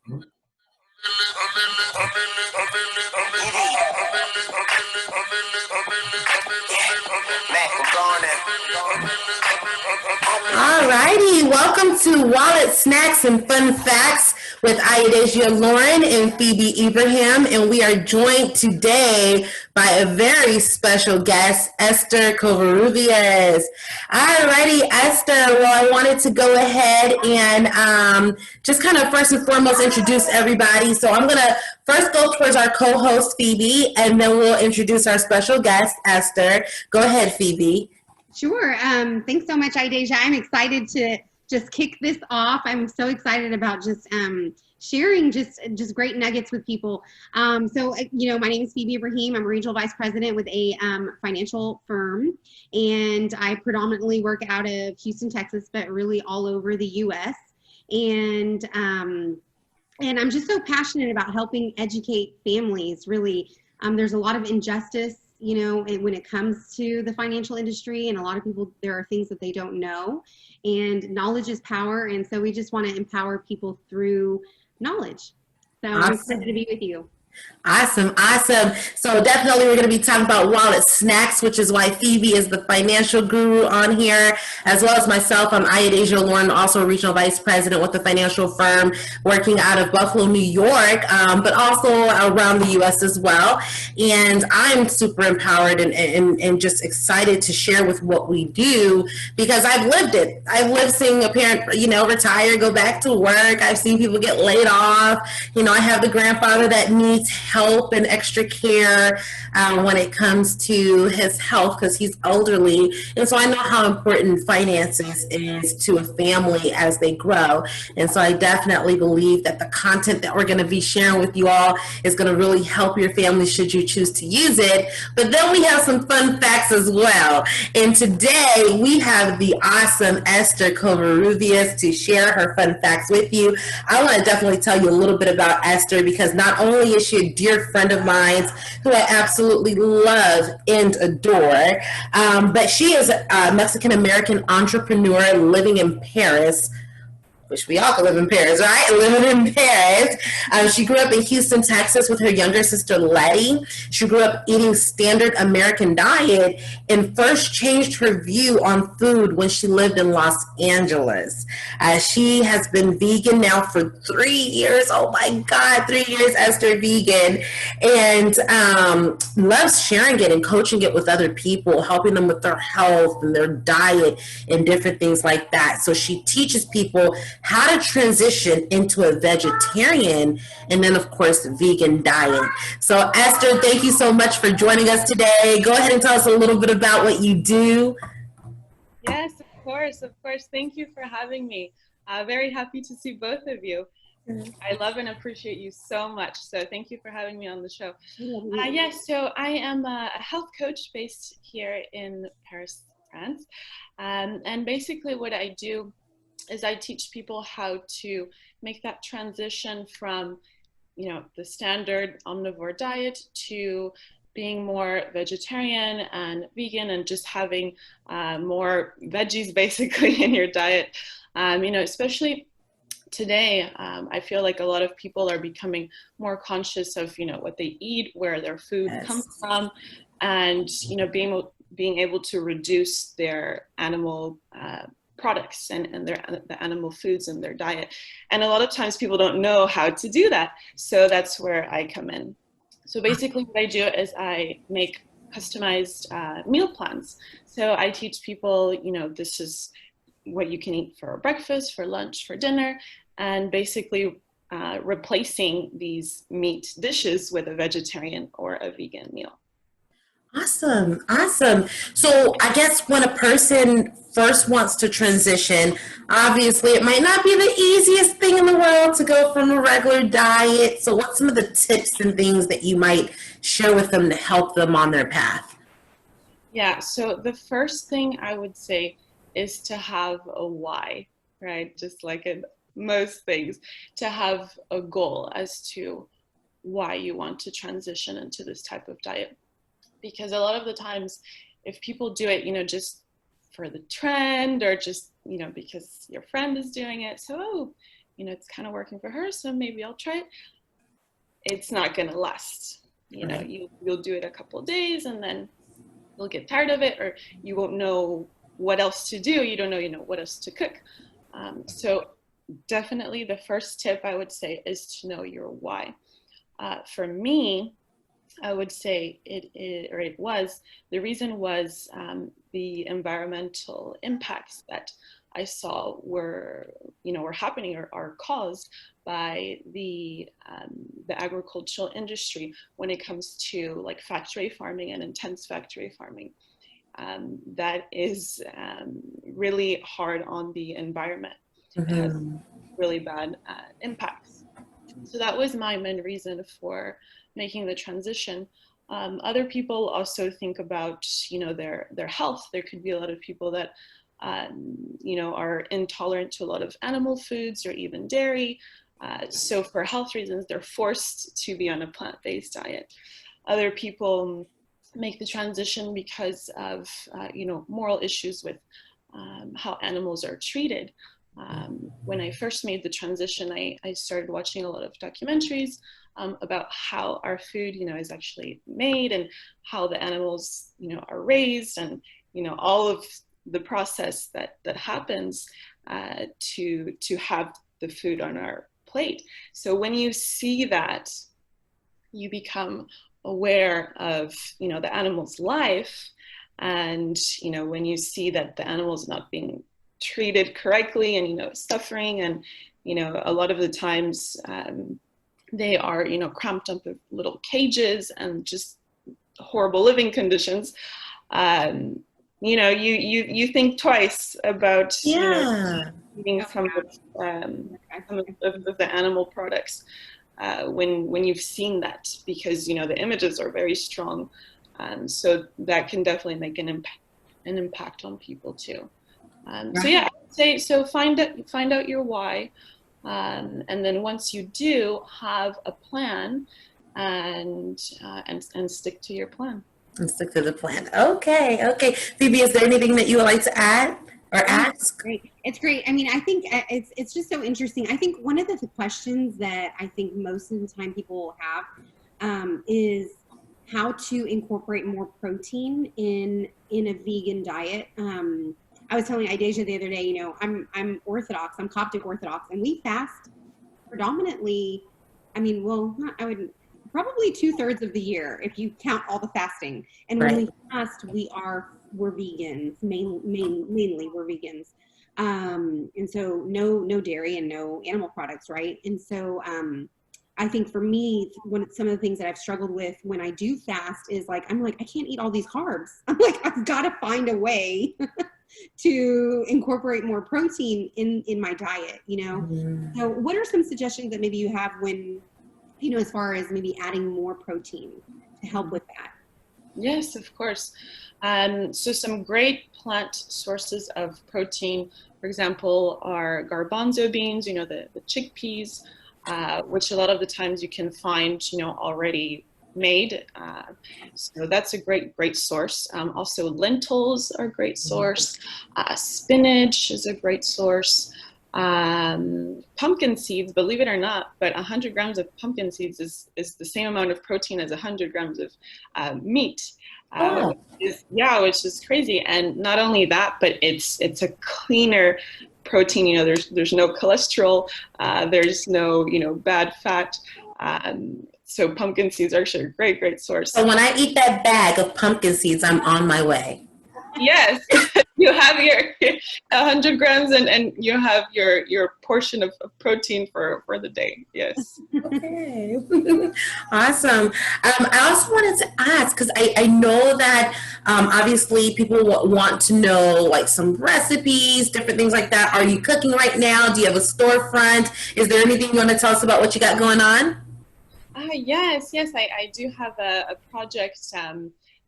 Alrighty, welcome to Wallet Snacks and Fun Facts with Ayadesia Lauren and Phoebe Ibrahim, and we are joined today by a very special guest, Ester Covarrubias. Alrighty, Esther, well, I wanted to go ahead and just kind of first and foremost introduce everybody. So I'm going to first go towards our co-host, Phoebe, and then we'll introduce our special guest, Esther. Go ahead, Phoebe. Sure. Thanks so much, Ideja. I'm excited to just kick this off. I'm so excited about just sharing just great nuggets with people. My name is Phoebe Ibrahim. I'm a regional vice president with a financial firm, and I predominantly work out of Houston, Texas, but really all over the U.S. And I'm just so passionate about helping educate families. Really, there's a lot of injustice, and when it comes to the financial industry, and a lot of people, there are things that they don't know, and knowledge is power. And so we just want to empower people through knowledge. So I'm excited to be with you. Awesome. So definitely we're going to be talking about wallet snacks, which is why Phoebe is the financial guru on here, as well as myself. I'm Ayadesia Lauren, also regional vice president with the financial firm working out of Buffalo, New York, but also around the U.S. as well. And I'm super empowered and just excited to share with what we do, because I've lived it. I've lived seeing a parent, retire, go back to work. I've seen people get laid off. I have the grandfather that needs help and extra care when it comes to his health, because he's elderly. And so I know how important finances is to a family as they grow. And so I definitely believe that the content that we're going to be sharing with you all is going to really help your family should you choose to use it. But then we have some fun facts as well. And today we have the awesome Ester Covarrubias to share her fun facts with you. I want to definitely tell you a little bit about Ester, because not only is she a dear friend of mine who I absolutely love and adore, but she is a Mexican-American entrepreneur living in Paris. Wish we all could live in Paris, right? Living in Paris. She grew up in Houston, Texas with her younger sister, Letty. She grew up eating standard American diet and first changed her view on food when she lived in Los Angeles. She has been vegan now for 3 years. Oh my God, 3 years, Esther vegan. And loves sharing it and coaching it with other people, helping them with their health and their diet and different things like that. So she teaches people how to transition into a vegetarian and then, of course, vegan diet. So, Esther, thank you so much for joining us today. Go ahead and tell us a little bit about what you do. Yes, of course. Thank you for having me. Very happy to see both of you. I love and appreciate you so much. So thank you for having me on the show. Yes, so I am a health coach based here in Paris, France. And basically what I do is I teach people how to make that transition from, the standard omnivore diet to being more vegetarian and vegan, and just having more veggies basically in your diet. Especially today, I feel like a lot of people are becoming more conscious of, what they eat, where their food comes from, and, being able to reduce their animal products and the animal foods in their diet. And a lot of times people don't know how to do that. So that's where I come in. So basically what I do is I make customized meal plans. So I teach people, this is what you can eat for breakfast, for lunch, for dinner, and basically replacing these meat dishes with a vegetarian or a vegan meal. Awesome. So I guess when a person first wants to transition, obviously it might not be the easiest thing in the world to go from a regular diet. So what's some of the tips and things that you might share with them to help them on their path? Yeah, so the first thing I would say is to have a why, right? Just like in most things, to have a goal as to why you want to transition into this type of diet. Because a lot of the times, if people do it, just for the trend, or just, because your friend is doing it, so, you know, it's kind of working for her, so maybe I'll try it. It's not going to last. You know, you'll do it a couple of days and then you'll get tired of it, or you won't know what else to do. You don't know, you know, what else to cook. So definitely the first tip I would say is to know your why. For me, I would say the reason was the environmental impacts that I saw were happening or are caused by the agricultural industry when it comes to like factory farming and intense factory farming. That is really hard on the environment. It has really bad impacts. So that was my main reason for making the transition. Other people also think about, you know, their health. There could be a lot of people that, you know, are intolerant to a lot of animal foods or even dairy. So for health reasons, they're forced to be on a plant-based diet. Other people make the transition because of, you know, moral issues with how animals are treated. When I first made the transition, I started watching a lot of documentaries about how our food, you know, is actually made and how the animals, you know, are raised, and, you know, all of the process that happens to have the food on our plate. So when you see that, you become aware of, you know, the animal's life, and, you know, when you see that the animal is not being treated correctly and, you know, suffering, and, you know, a lot of the times they are, you know, cramped up in little cages and just horrible living conditions. You know, you think twice about, you know, eating some of the animal products when you've seen that, because, you know, the images are very strong, so that can definitely make an impact on people too. So yeah, I would say, so find out your why, and then once you do, have a plan, and stick to your plan. And stick to the plan. Okay. Phoebe, is there anything that you would like to add or ask? Great. It's great. I mean, I think it's just so interesting. I think one of the questions that I think most of the time people have is how to incorporate more protein in a vegan diet. I was telling Idasia the other day, you know, I'm Orthodox, I'm Coptic Orthodox, and we fast predominantly, I mean, well, I would probably 2/3 of the year if you count all the fasting. And when we fast, we're vegans, mainly we're vegans. And so no dairy and no animal products, right? And so I think for me, some of the things that I've struggled with when I do fast is like, I'm like, I can't eat all these carbs. I'm like, I've got to find a way to incorporate more protein in my diet, you know? So what are some suggestions that maybe you have when, you know, as far as maybe adding more protein to help with that? Yes, of course. So some great plant sources of protein, for example, are garbanzo beans, you know, the chickpeas, which a lot of the times you can find, you know, already made. So that's a great source. Also lentils are a great source. Spinach is a great source. Pumpkin seeds, believe it or not, but 100 grams of pumpkin seeds is the same amount of protein as 100 grams of meat. Which is crazy. And not only that, but it's a cleaner protein. You know, there's no cholesterol, there's no, you know, bad fat. So pumpkin seeds are actually a great source. So when I eat that bag of pumpkin seeds, I'm on my way. Yes, you have your 100 grams and you have your portion of protein for the day. Yes. Okay. Awesome. I also wanted to ask, because I know that obviously people want to know like some recipes, different things like that. Are you cooking right now? Do you have a storefront? Is there anything you want to tell us about what you got going on? Yes, I do have a project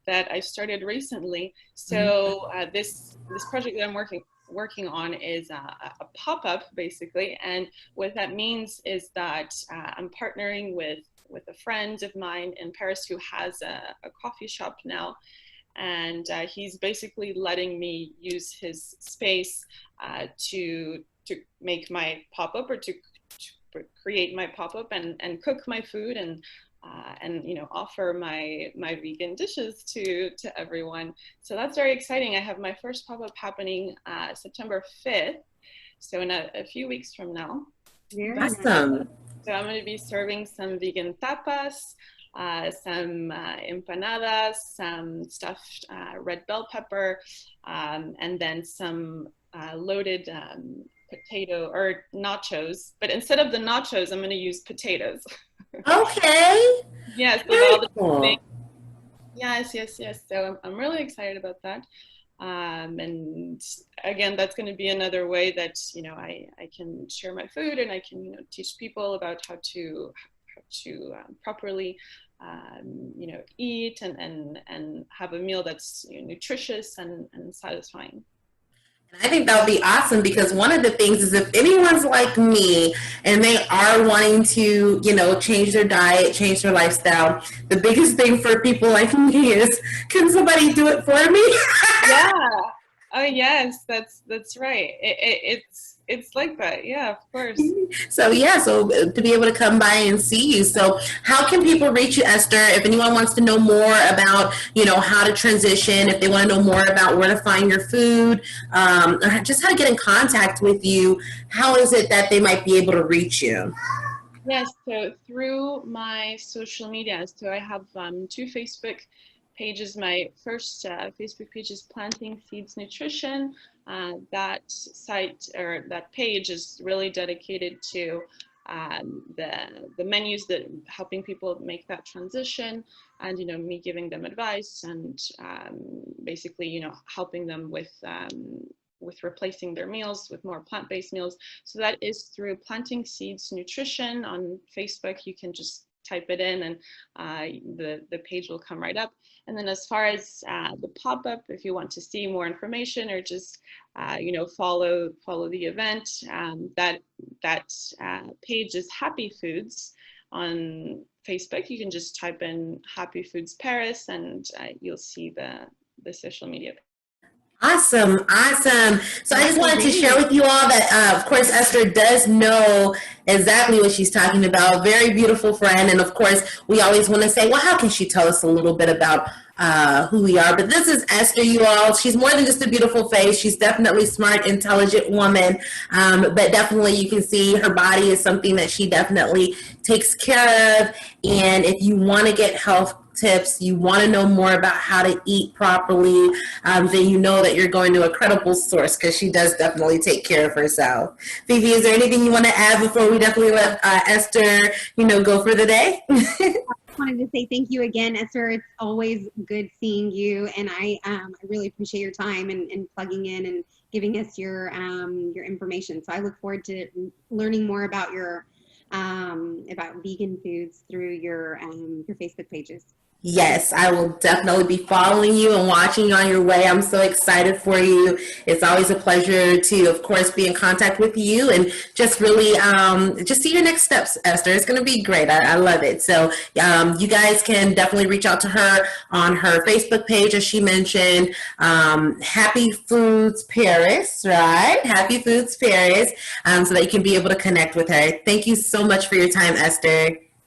that I started recently. So this project that I'm working on is a pop-up, basically, and what that means is that I'm partnering with a friend of mine in Paris who has a coffee shop now, and he's basically letting me use his space to make my pop-up, or create my pop-up and cook my food and offer my vegan dishes to everyone. So that's very exciting. I have my first pop-up happening September 5th, so in a few weeks from now. Awesome. So I'm going to be serving some vegan tapas, some empanadas, some stuffed red bell pepper, and then some loaded potato or nachos. But instead of the nachos, I'm going to use potatoes. Okay. Yes. Very cool. Yes. So I'm really excited about that. And again, that's going to be another way that, I can share my food and I can, teach people about how to properly, eat and have a meal that's nutritious and satisfying. I think that would be awesome because one of the things is if anyone's like me and they are wanting to, change their diet, change their lifestyle, the biggest thing for people like me is, can somebody do it for me? Yeah. Oh yes, that's right. It's like that. Yeah, of course. So to be able to come by and see you. So how can people reach you, Esther? If anyone wants to know more about, how to transition, if they want to know more about where to find your food, or just how to get in contact with you, how is it that they might be able to reach you? Yes, so through my social media. So I have 2 Facebook pages. My first Facebook page is Planting Seeds Nutrition. That site or that page is really dedicated to the menus that helping people make that transition, and me giving them advice and basically helping them with replacing their meals with more plant-based meals. So that is through Planting Seeds Nutrition on Facebook. You can just type it in and the page will come right up. And then as far as the pop-up, if you want to see more information or just follow the event, that page is Happy Foods on Facebook. You can just type in Happy Foods Paris and you'll see the social media. Awesome. So I just wanted to share with you all that, of course, Esther does know exactly what she's talking about. Very beautiful friend. And of course, we always want to say, well, how can she tell us a little bit about who we are? But this is Esther, you all. She's more than just a beautiful face. She's definitely smart, intelligent woman. But definitely you can see her body is something that she definitely takes care of. And if you want to get health tips, you want to know more about how to eat properly, then you know that you're going to a credible source because she does definitely take care of herself. Phoebe, is there anything you want to add before we definitely let Esther, go for the day? I wanted to say thank you again, Esther. It's always good seeing you, and I really appreciate your time and plugging in and giving us your information. So I look forward to learning more about about vegan foods through your Facebook pages. Yes, I will definitely be following you and watching you on your way. I'm so excited for you. It's always a pleasure to, of course, be in contact with you and just really just see your next steps, Esther. It's going to be great. I love it. So you guys can definitely reach out to her on her Facebook page, as she mentioned, Happy Foods Paris, right? Happy Foods Paris, so that you can be able to connect with her. Thank you so much for your time, Esther.